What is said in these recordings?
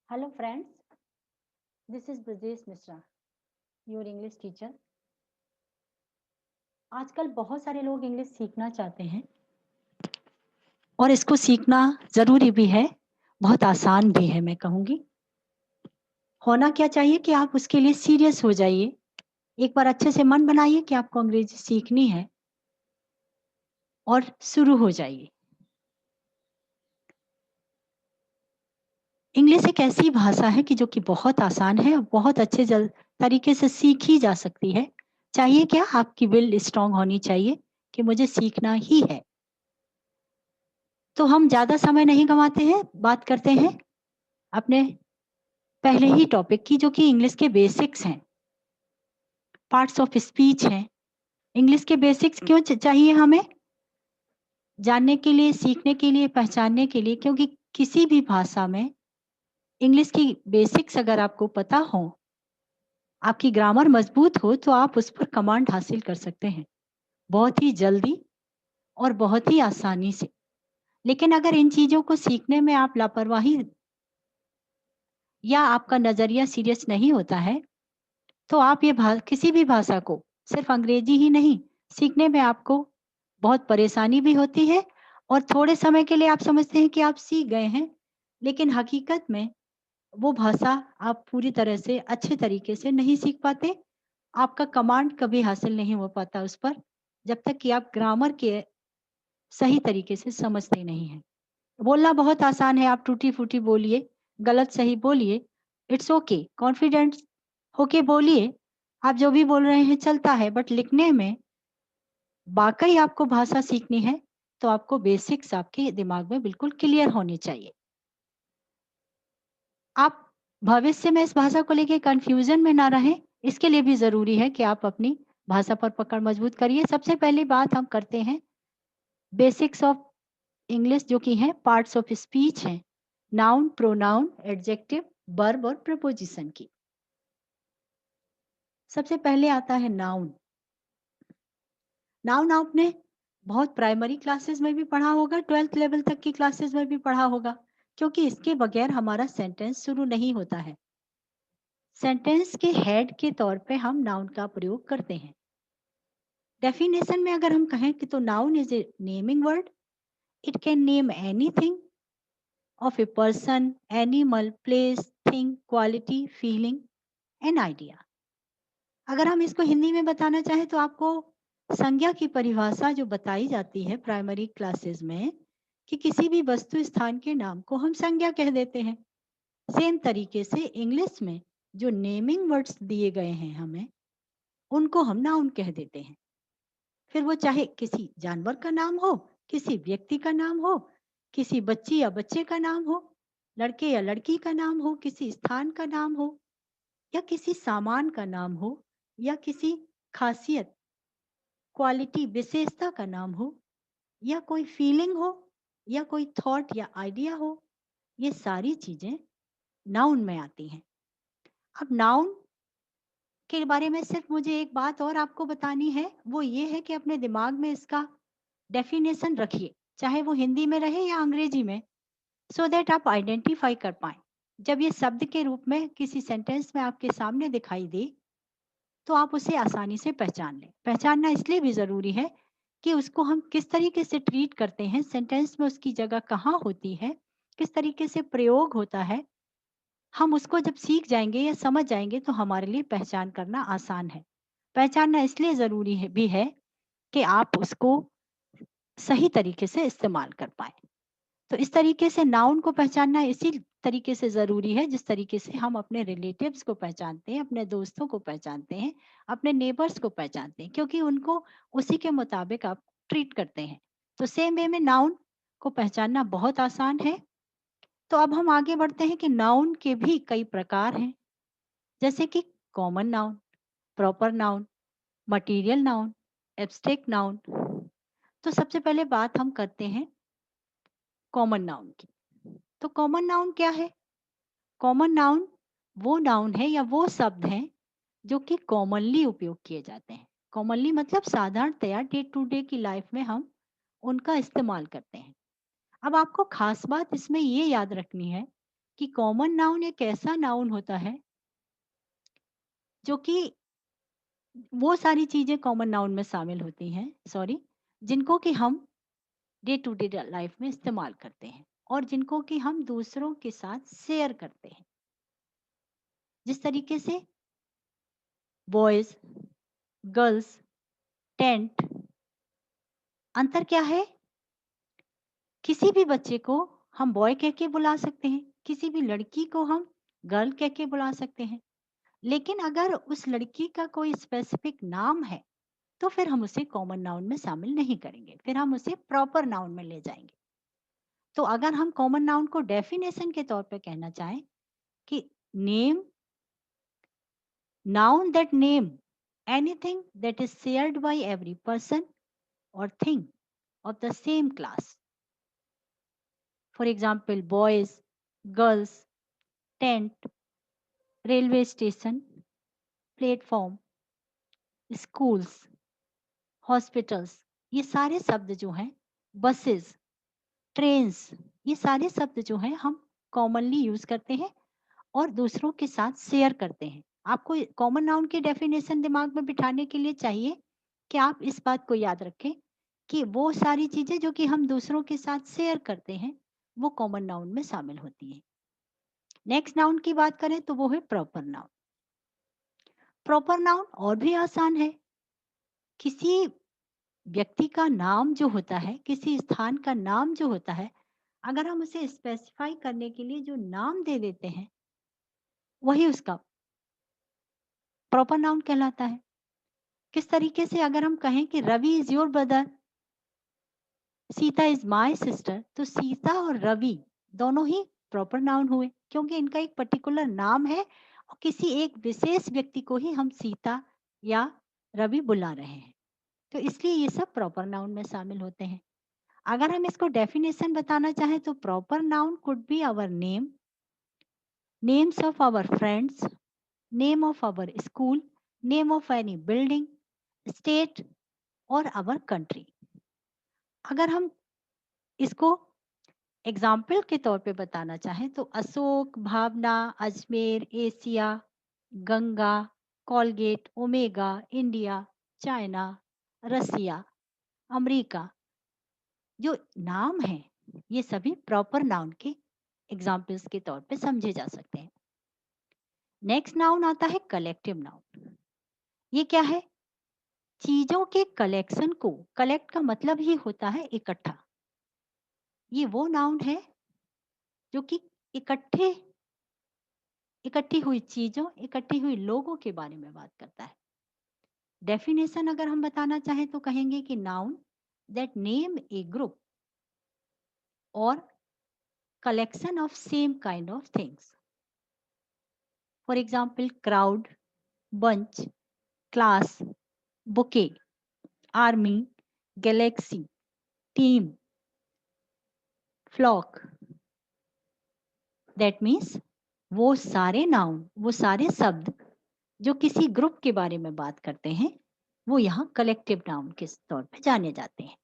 Hello friends, this is Brajesh Mishra, your English teacher. आजकल बहुत सारे लोग इंग्लिश सीखना चाहते हैं और इसको सीखना ज़रूरी भी है, बहुत आसान भी है मैं कहूँगी। होना क्या चाहिए कि आप उसके लिए सीरियस हो जाइए। एक बार अच्छे से मन बनाइए कि आपको अंग्रेजी सीखनी है और शुरू हो जाइए। इंग्लिश एक ऐसी भाषा है कि जो कि बहुत आसान है और बहुत अच्छे तरीके से सीखी जा सकती है। चाहिए क्या? आपकी विल स्ट्रांग होनी चाहिए कि मुझे सीखना ही है। तो हम ज़्यादा समय नहीं गंवाते हैं, बात करते हैं अपने पहले ही टॉपिक की जो कि इंग्लिश के बेसिक्स हैं, पार्ट्स ऑफ स्पीच हैं। इंग्लिश के बेसिक्स क्यों चाहिए हमें? जानने के लिए, सीखने के लिए, पहचानने के लिए, क्योंकि किसी भी भाषा में इंग्लिश की बेसिक्स अगर आपको पता हो, आपकी ग्रामर मजबूत हो, तो आप उस पर कमांड हासिल कर सकते हैं, बहुत ही जल्दी और बहुत ही आसानी से। लेकिन अगर इन चीज़ों को सीखने में आप लापरवाही या आपका नज़रिया सीरियस नहीं होता है, तो आप ये किसी भी भाषा को सिर्फ अंग्रेजी ही नहीं सीखने में आपको बहुत परेशानी भी होती है और थोड़े समय के लिए आप समझते हैं कि आप सीख गए हैं, लेकिन हकीकत में वो भाषा आप पूरी तरह से अच्छे तरीके से नहीं सीख पाते। आपका कमांड कभी हासिल नहीं हो पाता उस पर, जब तक कि आप ग्रामर के सही तरीके से समझते नहीं हैं। बोलना बहुत आसान है, आप टूटी-फूटी बोलिए, गलत सही बोलिए, इट्स ओके, कॉन्फिडेंस होके बोलिए, आप जो भी बोल रहे हैं चलता है, बट लिखने में वाक़ई आपको भाषा सीखनी है, तो आपको बेसिक्स आपके दिमाग में बिल्कुल क्लियर होनी चाहिए। आप भविष्य में इस भाषा को लेके कन्फ्यूज़न में ना रहें, इसके लिए भी ज़रूरी है कि आप अपनी भाषा पर पकड़ मजबूत करिए। सबसे पहली बात हम करते हैं बेसिक्स ऑफ इंग्लिश जो कि हैं पार्ट्स ऑफ स्पीच हैं, नाउन, प्रोनाउन, एडजेक्टिव, वर्ब और प्रीपोजिशन की। सबसे पहले आता है नाउन। नाउन आपने बहुत प्राइमरी क्लासेस में भी पढ़ा होगा, 12th लेवल तक की क्लासेस में भी पढ़ा होगा, क्योंकि इसके बगैर हमारा सेंटेंस शुरू नहीं होता है। सेंटेंस के हेड के तौर पे हम नाउन का प्रयोग करते हैं। डेफिनेशन में अगर हम कहें कि तो noun is a naming word, it can name anything of a person, animal, place, thing, quality, feeling and idea। अगर हम इसको हिंदी में बताना चाहें तो आपको संज्ञा की परिभाषा जो बताई जाती है प्राइमरी क्लासेस में कि किसी भी वस्तु स्थान के नाम को हम संज्ञा कह देते हैं। सेम तरीके से इंग्लिश में जो नेमिंग वर्ड्स दिए गए हैं हमें, उनको हम नाउन कह देते हैं। फिर वो चाहे किसी जानवर का नाम हो, किसी व्यक्ति का नाम हो, किसी बच्ची या बच्चे का नाम हो, लड़के या लड़की का नाम हो, किसी स्थान का नाम हो या किसी सामान का नाम हो या किसी खासियत, क्वालिटी, विशेषता का नाम हो या कोई फीलिंग हो या कोई थॉट या आइडिया हो, ये सारी चीजें नाउन में आती हैं। अब नाउन के बारे में सिर्फ मुझे एक बात और आपको बतानी है, वो ये है कि अपने दिमाग में इसका डेफिनेशन रखिए, चाहे वो हिंदी में रहे या अंग्रेजी में, सो दैट आप आइडेंटिफाई कर पाएं। जब ये शब्द के रूप में किसी सेंटेंस में आपके सामने दिखाई दे, तो आप उसे आसानी से पहचान लें। पहचानना इसलिए भी ज़रूरी है कि उसको हम किस तरीके से ट्रीट करते हैं, सेंटेंस में उसकी जगह कहाँ होती है, किस तरीके से प्रयोग होता है, हम उसको जब सीख जाएंगे या समझ जाएंगे तो हमारे लिए पहचान करना आसान है। पहचानना इसलिए ज़रूरी है भी है कि आप उसको सही तरीके से इस्तेमाल कर पाएँ। तो इस तरीके से नाउन को पहचानना इसी तरीके से ज़रूरी है जिस तरीके से हम अपने रिलेटिव्स को पहचानते हैं, अपने दोस्तों को पहचानते हैं, अपने नेबर्स को पहचानते हैं, क्योंकि उनको उसी के मुताबिक आप ट्रीट करते हैं। तो सेम वे में नाउन को पहचानना बहुत आसान है। तो अब हम आगे बढ़ते हैं कि नाउन के भी कई प्रकार हैं, जैसे कि common noun, proper noun, material noun, abstract noun. तो सबसे पहले बात हम करते हैं कॉमन नाउन की। तो कॉमन नाउन क्या है? कॉमन नाउन वो नाउन है या वो शब्द हैं जो कि कॉमनली उपयोग किए जाते हैं। कॉमनली मतलब साधारणतया डे टू डे की लाइफ में हम उनका इस्तेमाल करते हैं। अब आपको खास बात इसमें ये याद रखनी है कि कॉमन नाउन एक ऐसा नाउन होता है जो कि वो सारी चीजें कॉमन नाउन में शामिल होती हैं, जिनको कि हम डे टू डे लाइफ में इस्तेमाल करते हैं और जिनको कि हम दूसरों के साथ शेयर करते हैं। जिस तरीके से बॉयज, गर्ल्स, टेंट, अंतर क्या है? किसी भी बच्चे को हम बॉय कह के बुला सकते हैं, किसी भी लड़की को हम गर्ल कह के बुला सकते हैं, लेकिन अगर उस लड़की का कोई स्पेसिफिक नाम है तो फिर हम उसे कॉमन नाउन में शामिल नहीं करेंगे, फिर हम उसे प्रॉपर नाउन में ले जाएंगे। तो अगर हम कॉमन नाउन को डेफिनेशन के तौर पे कहना चाहें कि name, noun that name anything that is shared by every person और thing of the same class. For example boys, girls, tent, railway station, platform, schools, hospitals, ये सारे शब्द जो हैं, बसेस, ट्रेन्स, ये सारे शब्द जो हैं हम कॉमनली यूज करते हैं और दूसरों के साथ शेयर करते हैं। आपको कॉमन नाउन की डेफिनेशन दिमाग में बिठाने के लिए चाहिए कि आप इस बात को याद रखें कि वो सारी चीजें जो कि हम दूसरों के साथ शेयर करते हैं वो कॉमन नाउन में शामिल होती हैं। नेक्स्ट नाउन की बात करें तो वो है प्रॉपर नाउन। प्रॉपर नाउन और भी आसान है। किसी व्यक्ति का नाम जो होता है, किसी स्थान का नाम जो होता है, अगर हम उसे स्पेसिफाई करने के लिए जो नाम दे देते हैं वही उसका प्रॉपर नाउन कहलाता है। किस तरीके से अगर हम कहें कि Ravi is your brother, Sita is my sister, तो सीता और रवि दोनों ही प्रॉपर नाउन हुए क्योंकि इनका एक पर्टिकुलर नाम है और किसी एक विशेष व्यक्ति को ही हम सीता या रवि बुला रहे हैं, तो इसलिए ये सब प्रॉपर नाउन में शामिल होते हैं। अगर हम इसको डेफिनेशन बताना चाहें तो proper noun could be our name, names of our friends, name of our school, name of any building, state और आवर कंट्री। अगर हम इसको एग्जाम्पल के तौर पे बताना चाहें तो Ashok, Bhavna, Ajmer, Asia, Ganga, Colgate, Omega, India, China, Russia, America, जो नाम है ये सभी प्रॉपर नाउन के एग्जाम्पल्स के तौर पे समझे जा सकते हैं। नेक्स्ट नाउन आता है कलेक्टिव नाउन। ये क्या है? चीजों के कलेक्शन को, कलेक्ट का मतलब ही होता है इकट्ठा। ये वो नाउन है जो कि इकट्ठी हुई चीजों, इकट्ठी हुई लोगों के बारे में बात करता है। डेफिनेशन अगर हम बताना चाहें तो कहेंगे कि noun that name A group और collection of same kind of things. For example, crowd, bunch, class, bouquet, army, galaxy, team, flock. That means वो सारे नाउन, वो सारे शब्द जो किसी ग्रुप के बारे में बात करते हैं वो यहाँ कलेक्टिव नाउन के तौर पे जाने जाते हैं।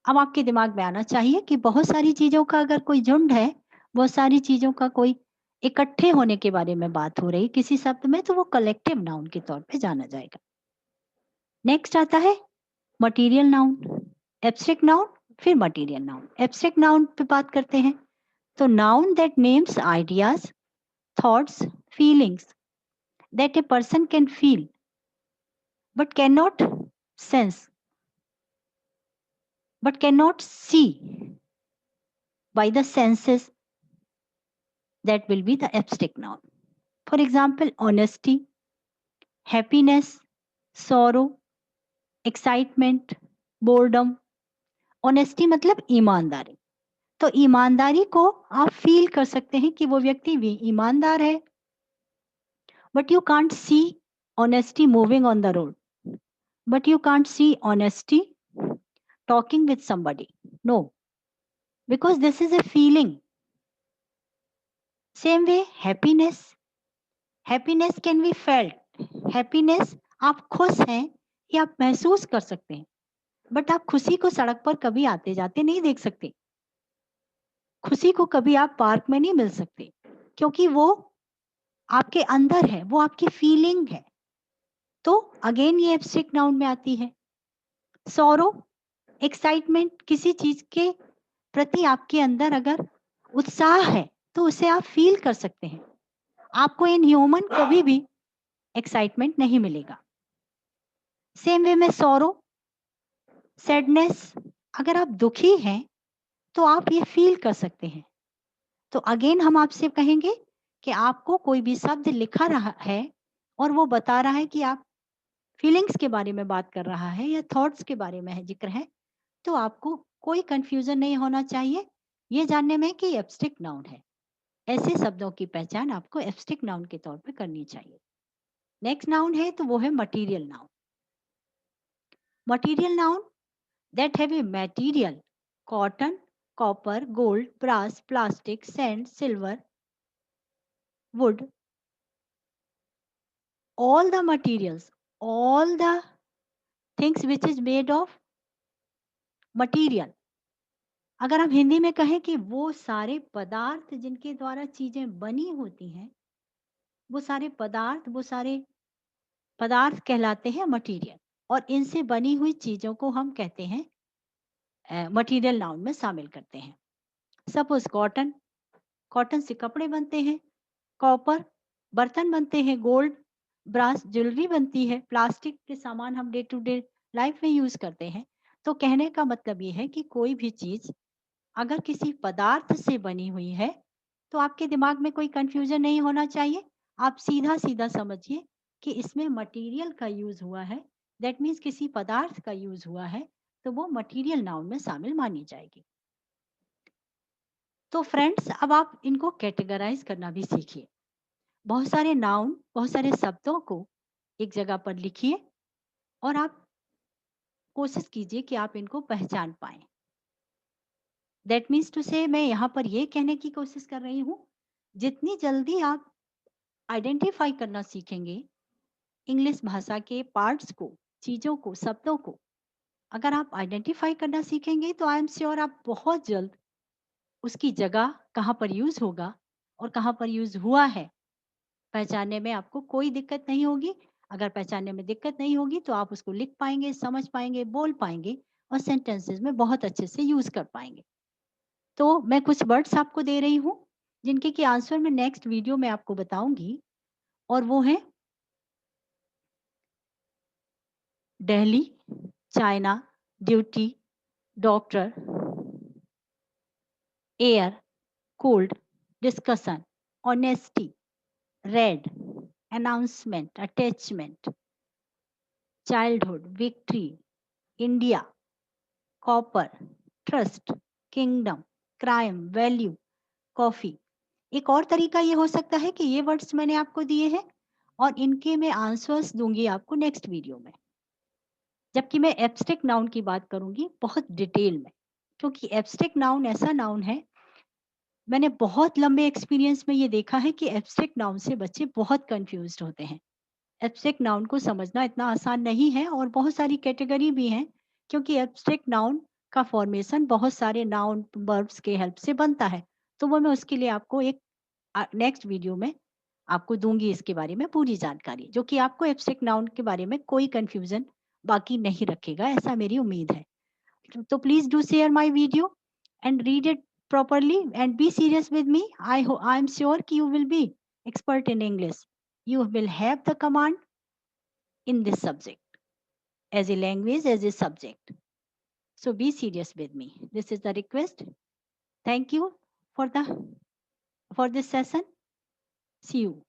अब आपके दिमाग में आना चाहिए कि बहुत सारी चीजों का अगर कोई झुंड है, बहुत सारी चीजों का कोई इकट्ठे होने के बारे में बात हो रही किसी शब्द में, तो वो कलेक्टिव नाउन के तौर पे जाना जाएगा। नेक्स्ट आता है मटेरियल नाउन, एब्स्ट्रैक्ट नाउन, फिर मटेरियल नाउन। एब्स्ट्रैक्ट नाउन पे बात करते हैं तो noun that names ideas, thoughts, feelings that a person can feel but can not sense, but cannot see by the senses, that will be the abstract noun. For example, honesty, happiness, sorrow, excitement, boredom. Honesty मतलब ईमानदारी, तो ईमानदारी को आप feel कर सकते हैं कि वो व्यक्ति भी ईमानदार है, but you can't see honesty moving on the road, but you can't see honesty talking with somebody. No, because this is a feeling. Same way, happiness. Happiness can be felt. Happiness आप खुश हैं ये आप महसूस कर सकते हैं, but आप खुशी को सड़क पर कभी आते जाते नहीं देख सकते। खुशी को कभी आप पार्क में नहीं मिल सकते, क्योंकि वो आपके अंदर है, वो आपकी फीलिंग है। तो अगेन ये एब्स्ट्रैक्ट नाउन में आती है। सॉरो, एक्साइटमेंट, किसी चीज के प्रति आपके अंदर अगर उत्साह है तो उसे आप फील कर सकते हैं। आपको इन ह्यूमन कभी भी एक्साइटमेंट नहीं मिलेगा। सेम वे में सॉरो, सैडनेस, अगर आप दुखी हैं तो आप ये फील कर सकते हैं। तो अगेन हम आपसे कहेंगे कि आपको कोई भी शब्द लिखा रहा है और वो बता रहा है कि आप फीलिंग्स के बारे में बात कर रहा है या थॉट्स के बारे में है जिक्र है, तो आपको कोई कंफ्यूजन नहीं होना चाहिए ये जानने में कि एब्स्ट्रैक्ट नाउन है। ऐसे शब्दों की पहचान आपको एब्स्ट्रैक्ट नाउन के तौर पे करनी चाहिए। नेक्स्ट नाउन है तो वो है material noun. Material noun that have a material, cotton, copper, gold, brass, plastic, sand, silver, wood, all the materials, all the things which is made of material। अगर हम हिंदी में कहें कि वो सारे पदार्थ जिनके द्वारा चीजें बनी होती हैं, वो सारे पदार्थ कहलाते हैं मटीरियल, और इनसे बनी हुई चीजों को हम कहते हैं मटीरियल नाउन में शामिल करते हैं। सपोज कॉटन, कॉटन से कपड़े बनते हैं। कॉपर, बर्तन बनते हैं। गोल्ड, ब्रास, ज्वेलरी बनती है। प्लास्टिक के सामान हम डे टू डे लाइफ में यूज करते हैं। तो कहने का मतलब ये है कि कोई भी चीज अगर किसी पदार्थ से बनी हुई है तो आपके दिमाग में कोई कंफ्यूजन नहीं होना चाहिए। आप सीधा सीधा समझिए कि इसमें मटेरियल का यूज हुआ है, दैट मीन्स किसी पदार्थ का यूज हुआ है, तो वो मटेरियल नाउन में शामिल मानी जाएगी। तो फ्रेंड्स, अब आप इनको कैटेगराइज करना भी सीखिए। बहुत सारे नाउन, बहुत सारे शब्दों को एक जगह पर लिखिए और आप कोशिश कीजिए कि आप इनको पहचान पाएं। दैट मीन्स टू से, मैं यहाँ पर ये कहने की कोशिश कर रही हूँ, जितनी जल्दी आप आइडेंटिफाई करना सीखेंगे इंग्लिश भाषा के पार्ट्स को, चीजों को, शब्दों को, अगर आप आइडेंटिफाई करना सीखेंगे तो आई एम श्योर आप बहुत जल्द उसकी जगह कहाँ पर यूज होगा और कहाँ पर यूज हुआ है पहचानने में आपको कोई दिक्कत नहीं होगी। अगर पहचानने में दिक्कत नहीं होगी तो आप उसको लिख पाएंगे, समझ पाएंगे, बोल पाएंगे और सेंटेंसेस में बहुत अच्छे से यूज कर पाएंगे। तो मैं कुछ वर्ड्स आपको दे रही हूँ जिनके की आंसर मैं नेक्स्ट वीडियो में आपको बताऊंगी, और वो है Delhi, China, duty, doctor, air, cold, discussion, honesty, red, announcement, attachment, childhood, victory, India, copper, trust, kingdom, crime, value, coffee. एक और तरीका ये हो सकता है कि ये वर्ड्स मैंने आपको दिए हैं और इनके मैं आंसर्स दूंगी आपको नेक्स्ट वीडियो में, जबकि मैं एब्स्ट्रैक्ट नाउन की बात करूंगी बहुत डिटेल में, क्योंकि एब्स्ट्रैक्ट नाउन ऐसा नाउन है, मैंने बहुत लंबे एक्सपीरियंस में ये देखा है कि एब्स्ट्रैक्ट नाउन से बच्चे बहुत कंफ्यूज्ड होते हैं। एब्स्ट्रैक्ट नाउन को समझना इतना आसान नहीं है और बहुत सारी कैटेगरी भी हैं, क्योंकि एब्स्ट्रैक्ट नाउन का फॉर्मेशन बहुत सारे नाउन वर्ब्स के हेल्प से बनता है। तो वो मैं उसके लिए आपको एक नेक्स्ट वीडियो में आपको दूंगी इसके बारे में पूरी जानकारी, जो कि आपको एब्स्ट्रैक्ट नाउन के बारे में कोई कंफ्यूजन बाकी नहीं रखेगा, ऐसा मेरी उम्मीद है। तो please do share my video and read it properly and be serious with me. I am sure you will be expert in English. You will have the command in this subject as a language, as a subject. So be serious with me. This is the request. Thank you for this session. See you.